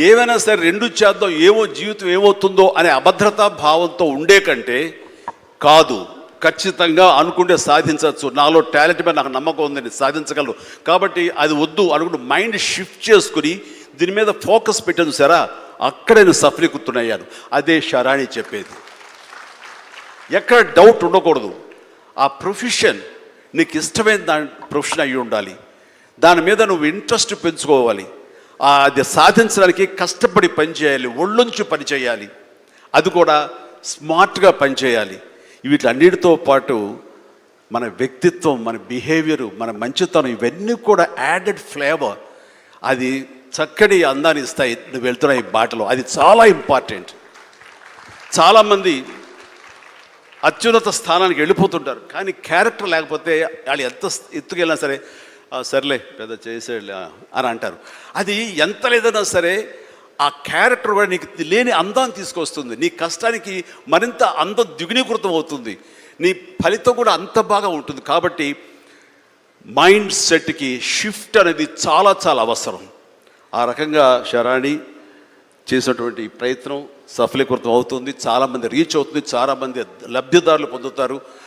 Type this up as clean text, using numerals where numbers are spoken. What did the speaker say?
ఏమైనా సరే రెండు చేద్దాం, ఏమో జీవితం ఏమవుతుందో అనే అభద్రతా భావంతో ఉండే కంటే కాదు, ఖచ్చితంగా అనుకుంటే సాధించవచ్చు, నాలో టాలెంట్ మీద నాకు నమ్మకం ఉందని సాధించగలరు, కాబట్టి అది వద్దు అనుకుంటూ మైండ్ షిఫ్ట్ చేసుకుని దీని మీద ఫోకస్ పెట్టాను సరే, అక్కడ నేను సఫలీకృతునయ్యాను. అదే శరాణి చెప్పేది. ఎక్కడ డౌట్ ఉండకూడదు. ఆ ప్రొఫెషన్ నీకు ఇష్టమైన దాని ప్రొఫెషన్ అయ్యి ఉండాలి, దాని మీద నువ్వు ఇంట్రెస్ట్ పెంచుకోవాలి, అది సాధించడానికి కష్టపడి పనిచేయాలి, ఒళ్ళొంచి పని చేయాలి, అది కూడా స్మార్ట్గా పనిచేయాలి. వీటన్నిటితో పాటు మన వ్యక్తిత్వం, మన బిహేవియరు, మన మంచితనం, ఇవన్నీ కూడా యాడెడ్ ఫ్లేవర్, అది చక్కటి అందాన్ని ఇస్తాయి నువ్వు వెళ్తున్న ఈ బాటలో. అది చాలా ఇంపార్టెంట్. చాలామంది అత్యున్నత స్థానానికి వెళ్ళిపోతుంటారు, కానీ క్యారెక్టర్ లేకపోతే వాళ్ళు ఎంత ఎత్తుకెళ్ళినా సరే సర్లే పెద్ద చేసేళ్ళ అని అంటారు. అది ఎంత లేదన్నా సరే ఆ క్యారెక్టర్ కూడా నీకు లేని అందాన్ని తీసుకొస్తుంది, నీ కష్టానికి మరింత అందం ద్విగుణీకృతం అవుతుంది, నీ ఫలితం కూడా అంత బాగా ఉంటుంది. కాబట్టి మైండ్ సెట్కి షిఫ్ట్ అనేది చాలా చాలా అవసరం. ఆ రకంగా శరాణి చేసినటువంటి ప్రయత్నం సఫలీకృతం అవుతుంది, చాలామంది రీచ్ అవుతుంది, చాలామంది లబ్ధిదారులు పొందుతారు.